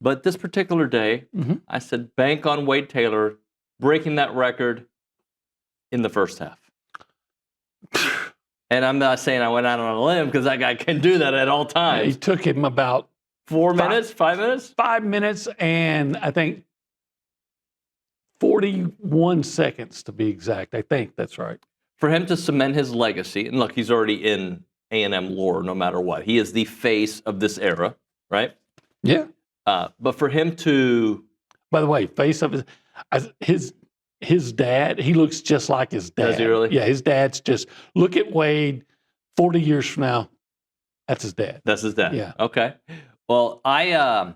But this particular day, I said bank on Wade Taylor breaking that record in the first half. And I'm not saying I went out on a limb because that guy can do that at all times. It took him about 5 minutes? 5 minutes, and I think 41 seconds to be exact. I think that's right. For him to cement his legacy, and look, he's already in A&M lore no matter what. He is the face of this era, right? Yeah. But for him to... By the way, face of his dad, he looks just like his dad. Does he really? Yeah, his dad's just, look at Wade 40 years from now. That's his dad. That's his dad. Yeah. Okay. Well, I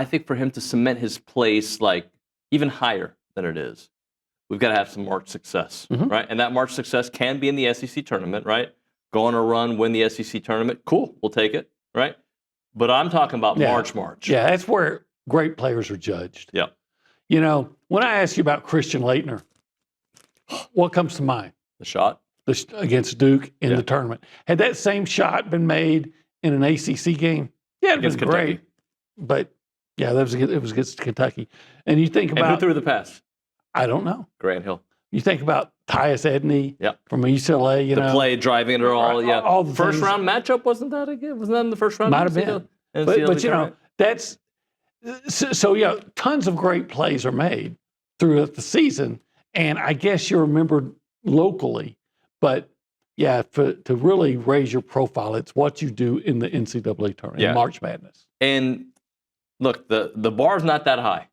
think for him to cement his place like even higher than it is, we've got to have some March success, right? And that March success can be in the SEC tournament, right? Go on a run, win the SEC tournament. Cool, we'll take it, right? But I'm talking about March. Yeah, that's where great players are judged. Yeah. You know, when I ask you about Christian Laettner, what comes to mind? The shot? Against Duke in the tournament. Had that same shot been made in an ACC game, it'd been great. But, yeah, it was against Kentucky. And you think about... And who threw the pass? I don't know. Grant Hill. You think about Tyus Edney from UCLA, the play driving it all the first things. Round matchup, wasn't that again? Wasn't that in the first round? Might have been. But you know, that's so yeah, tons of great plays are made throughout the season, and I guess you're remembered locally, but yeah, to really raise your profile, it's what you do in the NCAA tournament, in March Madness. And look, the bar's not that high.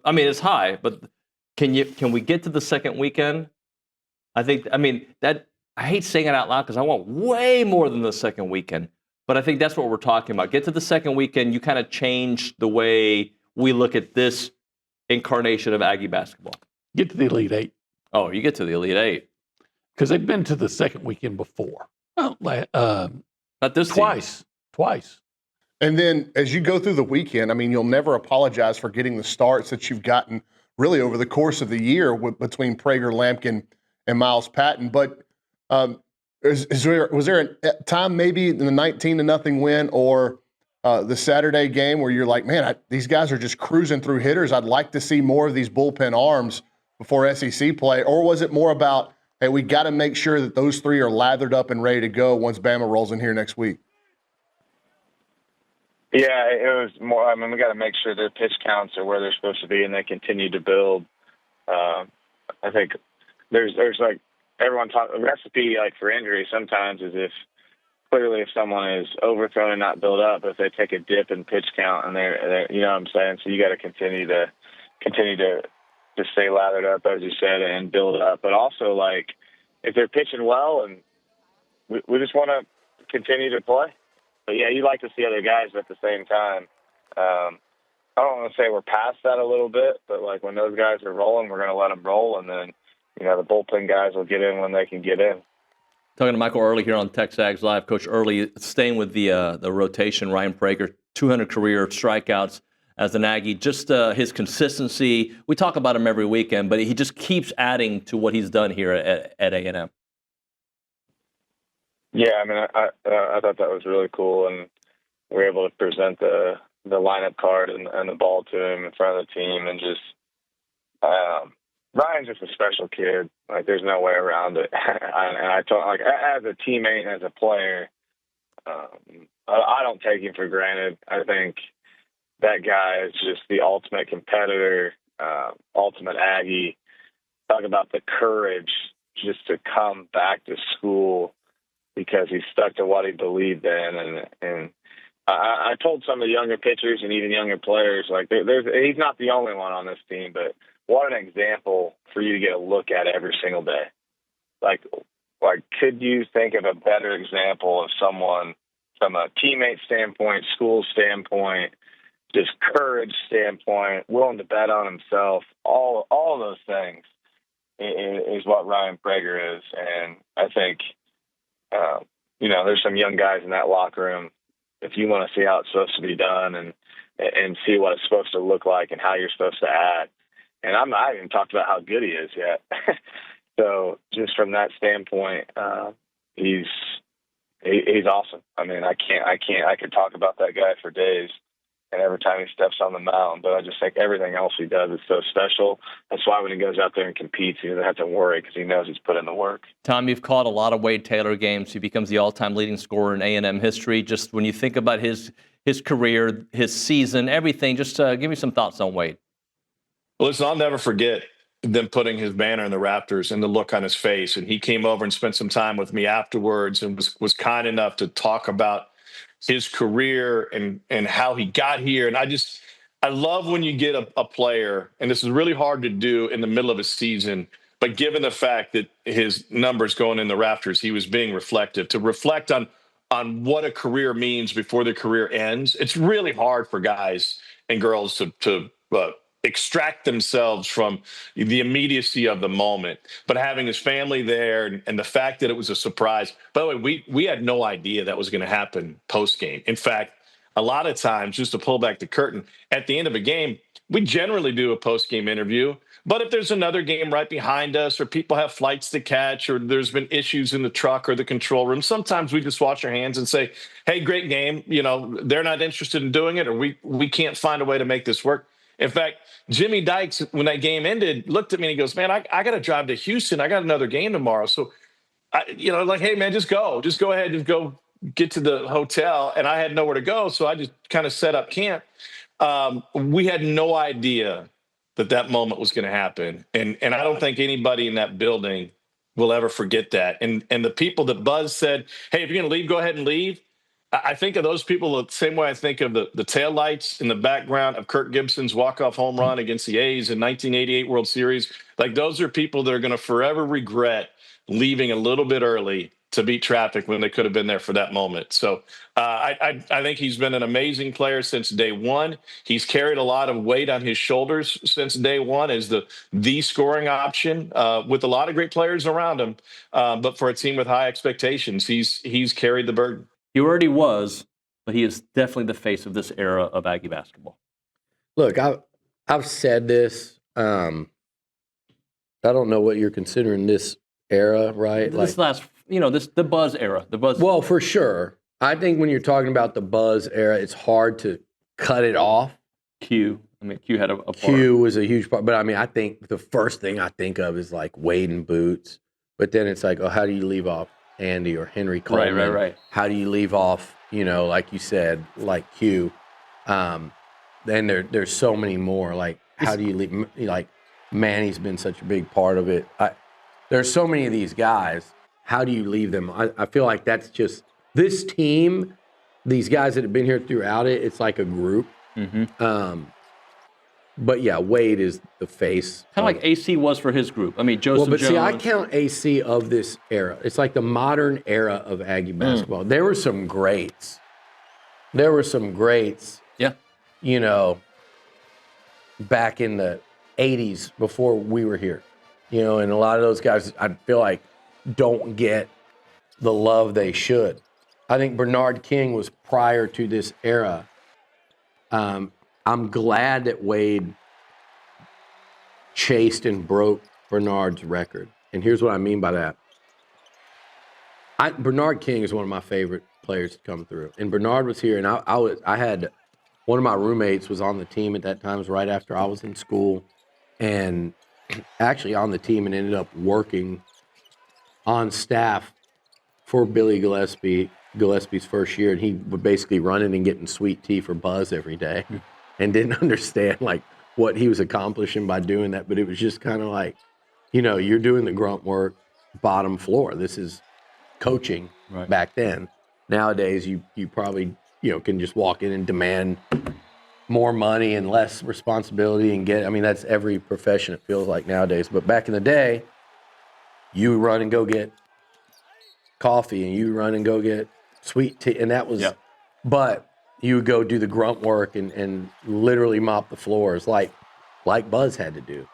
I mean, it's high, but can we get to the second weekend? I hate saying it out loud because I want way more than the second weekend. But I think that's what we're talking about. Get to the second weekend, you kind of change the way we look at this incarnation of Aggie basketball. Get to the Elite Eight. Oh, you get to the Elite Eight. Because they've been to the second weekend before. Well, not this twice. Twice. And then as you go through the weekend, I mean, you'll never apologize for getting the starts that you've gotten really over the course of the year between Prager, Lampkin, and Miles Patton. But was there a time maybe in the 19-0 win or the Saturday game where you're like, man, these guys are just cruising through hitters. I'd like to see more of these bullpen arms before SEC play. Or was it more about, hey, we got to make sure that those three are lathered up and ready to go once Bama rolls in here next week? Yeah, it was more, I mean, we got to make sure their pitch counts are where they're supposed to be and they continue to build. I think there's like, everyone talk a recipe like for injury sometimes is if someone is overthrown and not built up, if they take a dip in pitch count and they're you know what I'm saying? So you got to continue to stay lathered up, as you said, and build up. But also, like, if they're pitching well and we just want to continue to play. But yeah, you like to see other guys, but at the same time, I don't want to say we're past that a little bit, but like when those guys are rolling, we're going to let them roll, and then the bullpen guys will get in when they can get in. Talking to Michael Earley here on TexAgs Live. Coach Earley, staying with the rotation, Ryan Prager, 200 career strikeouts as an Aggie. Just his consistency. We talk about him every weekend, but he just keeps adding to what he's done here at A&M. Yeah, I mean, I thought that was really cool, and we were able to present the lineup card and the ball to him in front of the team, and just Ryan's just a special kid. Like, there's no way around it. And I told, like, as a teammate and as a player, I don't take him for granted. I think that guy is just the ultimate competitor, ultimate Aggie. Talk about the courage just to come back to school because he stuck to what he believed in. And I told some of the younger pitchers and even younger players, like, he's not the only one on this team, but what an example for you to get a look at every single day. Like, could you think of a better example of someone from a teammate standpoint, school standpoint, just courage standpoint, willing to bet on himself, all of those things is what Ryan Prager is. And I think, there's some young guys in that locker room. If you want to see how it's supposed to be done and see what it's supposed to look like and how you're supposed to act. And I haven't even talked about how good he is yet. So just from that standpoint, he's awesome. I mean, I could talk about that guy for days. and every time he steps on the mound. But I just think everything else he does is so special. That's why when he goes out there and competes, he doesn't have to worry because he knows he's put in the work. Tom, you've caught a lot of Wade Taylor games. He becomes the all-time leading scorer in A&M history. Just when you think about his career, his season, everything, just give me some thoughts on Wade. Well, listen, I'll never forget them putting his banner in the rafters and the look on his face. And he came over and spent some time with me afterwards and was kind enough to talk about his career and how he got here. And I love when you get a player, and this is really hard to do in the middle of a season, but given the fact that his numbers going in the rafters, he was being reflective, to reflect on what a career means before the career ends. It's really hard for guys and girls to extract themselves from the immediacy of the moment, but having his family there and the fact that it was a surprise. By the way, we had no idea that was going to happen post game. In fact, a lot of times, just to pull back the curtain, at the end of a game, we generally do a post game interview. But if there's another game right behind us, or people have flights to catch, or there's been issues in the truck or the control room, sometimes we just wash our hands and say, hey, great game. You know, they're not interested in doing it, or we can't find a way to make this work. In fact, Jimmy Dykes, when that game ended, looked at me and he goes, man, I got to drive to Houston. I got another game tomorrow. So, like, hey, man, just go ahead and go get to the hotel. And I had nowhere to go. So I just kind of set up camp. We had no idea that moment was going to happen. And I don't think anybody in that building will ever forget that. And the people that Buzz said, hey, if you're going to leave, go ahead and leave. I think of those people the same way I think of the taillights in the background of Kirk Gibson's walk-off home run against the A's in 1988 World Series. Like, those are people that are going to forever regret leaving a little bit early to beat traffic when they could have been there for that moment. So I think he's been an amazing player since day one. He's carried a lot of weight on his shoulders since day one as the scoring option with a lot of great players around him. But for a team with high expectations, he's carried the burden. He already was, but he is definitely the face of this era of Aggie basketball. Look, I've said this. I don't know what you're considering this era, right? This the Buzz era. The Buzz. Well, for sure. I think when you're talking about the Buzz era, it's hard to cut it off. Q had a part. Q was a huge part. But, I think the first thing I think of is, like, Wade and Boots. But then it's like, oh, how do you leave off Andy or Henry Coleman? Right. How do you leave off, like you said, like Q? Then there's so many more. Like, how do you leave? Like, Manny's been such a big part of it. There's so many of these guys. How do you leave them? I feel like that's just this team, these guys that have been here throughout it, it's like a group. Mm-hmm. But, yeah, Wade is the face. Kind of like AC was for his group. Joseph Jones. See, I count AC of this era. It's like the modern era of Aggie basketball. There were some greats. Yeah. Back in the 80s before we were here. And a lot of those guys, I feel like, don't get the love they should. I think Bernard King was prior to this era. I'm glad that Wade chased and broke Bernard's record. And here's what I mean by that. Bernard King is one of my favorite players to come through. And Bernard was here, and I had one of my roommates was on the team at that time. It was right after I was in school, and actually on the team and ended up working on staff for Billy Gillespie's first year. And he would basically running and getting sweet tea for Buzz every day and didn't understand, like, what he was accomplishing by doing that. But it was just kind of like, you're doing the grunt work, bottom floor. This is coaching back then. Nowadays, you probably, can just walk in and demand more money and less responsibility and that's every profession, it feels like nowadays. But back in the day, you run and go get coffee and you run and go get sweet tea. And that was, but you would go do the grunt work and literally mop the floors like Buzz had to do.